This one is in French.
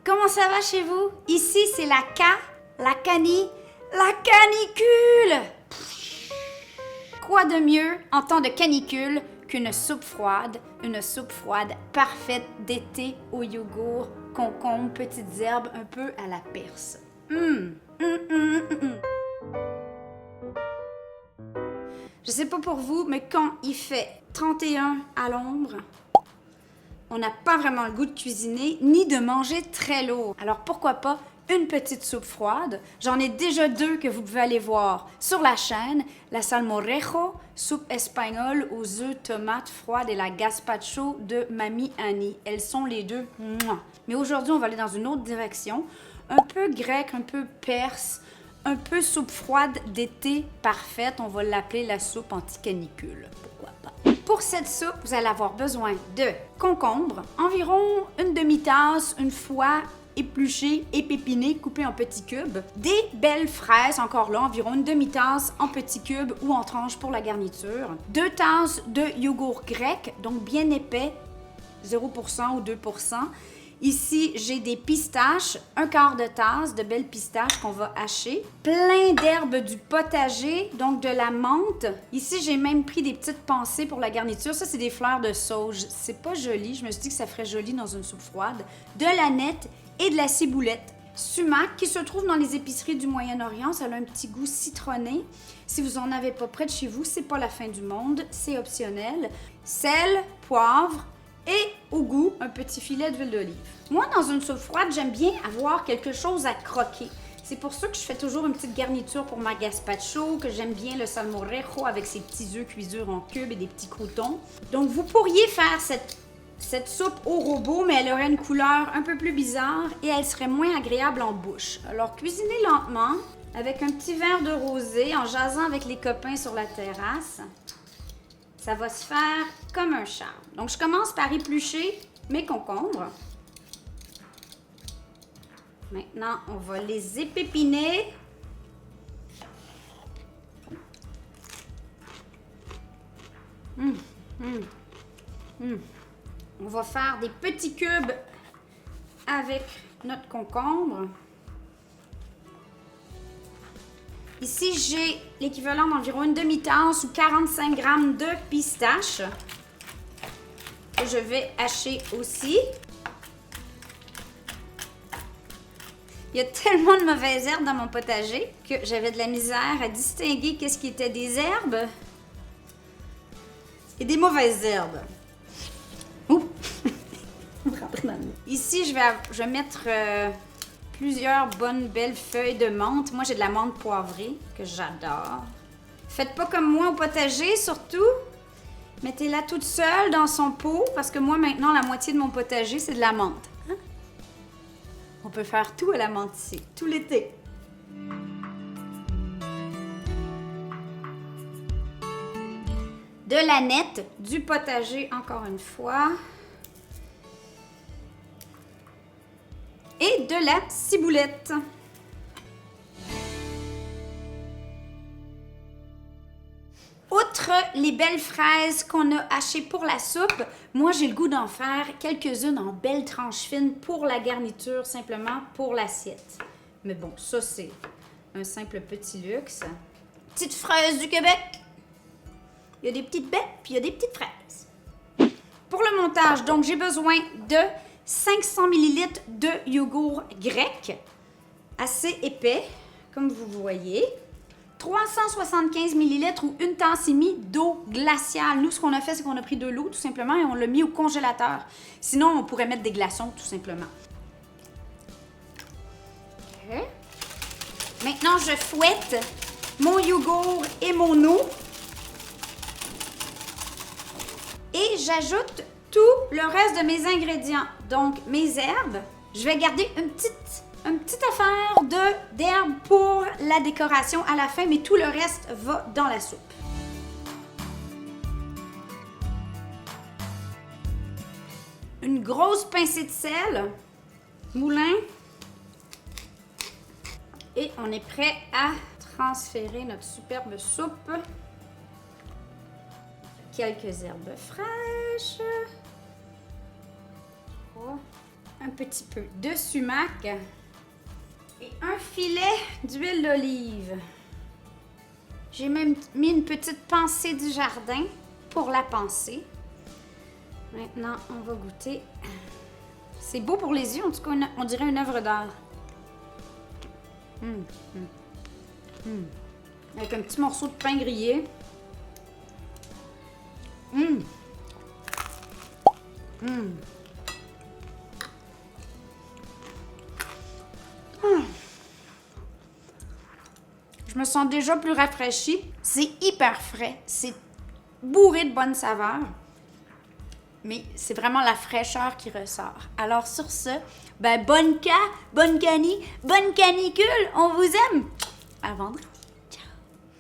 Comment ça va chez vous? Ici, c'est la canicule! Quoi de mieux en temps de canicule qu'une soupe froide? Une soupe froide parfaite d'été au yogourt, concombre, petites herbes, un peu à la perse. Je sais pas pour vous, mais quand il fait 31 à l'ombre, on n'a pas vraiment le goût de cuisiner ni de manger très lourd. Alors pourquoi pas une petite soupe froide? J'en ai déjà deux que vous pouvez aller voir sur la chaîne. La salmorejo, soupe espagnole aux œufs, tomates froides et la gazpacho de Mamie Annie. Elles sont les deux. Mouah. Mais aujourd'hui, on va aller dans une autre direction. Un peu grec, un peu perse, un peu soupe froide d'été parfaite. On va l'appeler la soupe anti-canicule. Pourquoi pas? Pour cette soupe, vous allez avoir besoin de concombre, environ une demi-tasse, une fois épluchée et pépinée, coupée en petits cubes. Des belles fraises, encore là, environ une demi-tasse en petits cubes ou en tranches pour la garniture. 2 tasses de yogourt grec, donc bien épais, 0% ou 2%. Ici, j'ai des pistaches, un quart de tasse de belles pistaches qu'on va hacher. Plein d'herbes du potager, donc de la menthe. Ici, j'ai même pris des petites pensées pour la garniture. Ça, c'est des fleurs de sauge. C'est pas joli. Je me suis dit que ça ferait joli dans une soupe froide. De l'aneth et de la ciboulette. Sumac, qui se trouve dans les épiceries du Moyen-Orient. Ça a un petit goût citronné. Si vous en avez pas près de chez vous, c'est pas la fin du monde. C'est optionnel. Sel, poivre, et au goût, un petit filet d'huile d'olive. Moi, dans une soupe froide, j'aime bien avoir quelque chose à croquer. C'est pour ça que je fais toujours une petite garniture pour ma gazpacho, que j'aime bien le salmorejo avec ses petits œufs cuisure en cubes et des petits croutons. Donc, vous pourriez faire cette soupe au robot, mais elle aurait une couleur un peu plus bizarre et elle serait moins agréable en bouche. Alors, cuisinez lentement avec un petit verre de rosé en jasant avec les copains sur la terrasse. Ça va se faire comme un charme. Donc, je commence par éplucher mes concombres. Maintenant, on va les épépiner. On va faire des petits cubes avec notre concombre. Ici, j'ai l'équivalent d'environ une demi-tasse ou 45 grammes de pistaches que je vais hacher aussi. Il y a tellement de mauvaises herbes dans mon potager que j'avais de la misère à distinguer qu'est-ce qui était des herbes et des mauvaises herbes. Oups! Ici, je vais mettre plusieurs bonnes belles feuilles de menthe. Moi, j'ai de la menthe poivrée que j'adore. Faites pas comme moi au potager, surtout. Mettez-la toute seule dans son pot parce que moi, maintenant, la moitié de mon potager, c'est de la menthe. Hein? On peut faire tout à la menthe ici, tout l'été. De l'aneth, du potager, encore une fois. Et de la ciboulette. Outre les belles fraises qu'on a hachées pour la soupe, moi j'ai le goût d'en faire quelques-unes en belles tranches fines pour la garniture, simplement pour l'assiette. Mais bon, ça c'est un simple petit luxe. Petites fraises du Québec. Il y a des petites baies, puis il y a des petites fraises. Pour le montage, donc j'ai besoin de 500 ml de yogourt grec, assez épais, comme vous voyez. 375 ml ou une tasse et demie d'eau glaciale. Nous, ce qu'on a fait, c'est qu'on a pris de l'eau, tout simplement, et on l'a mis au congélateur. Sinon, on pourrait mettre des glaçons, tout simplement. OK. Maintenant, je fouette mon yogourt et mon eau. Et j'ajoute tout le reste de mes ingrédients. Donc, mes herbes. Je vais garder une petite affaire d'herbes pour la décoration à la fin, mais tout le reste va dans la soupe. Une grosse pincée de sel, moulin, et on est prêt à transférer notre superbe soupe. Quelques herbes fraîches. Un un petit peu de sumac et un filet d'huile d'olive. J'ai même mis une petite pensée du jardin pour la pensée. Maintenant, on va goûter. C'est beau pour les yeux, en tout cas, on dirait une œuvre d'art. Avec un petit morceau de pain grillé. Je me sens déjà plus rafraîchie. C'est hyper frais. C'est bourré de bonnes saveurs. Mais c'est vraiment la fraîcheur qui ressort. Alors sur ce, bonne canicule, on vous aime! À vendredi!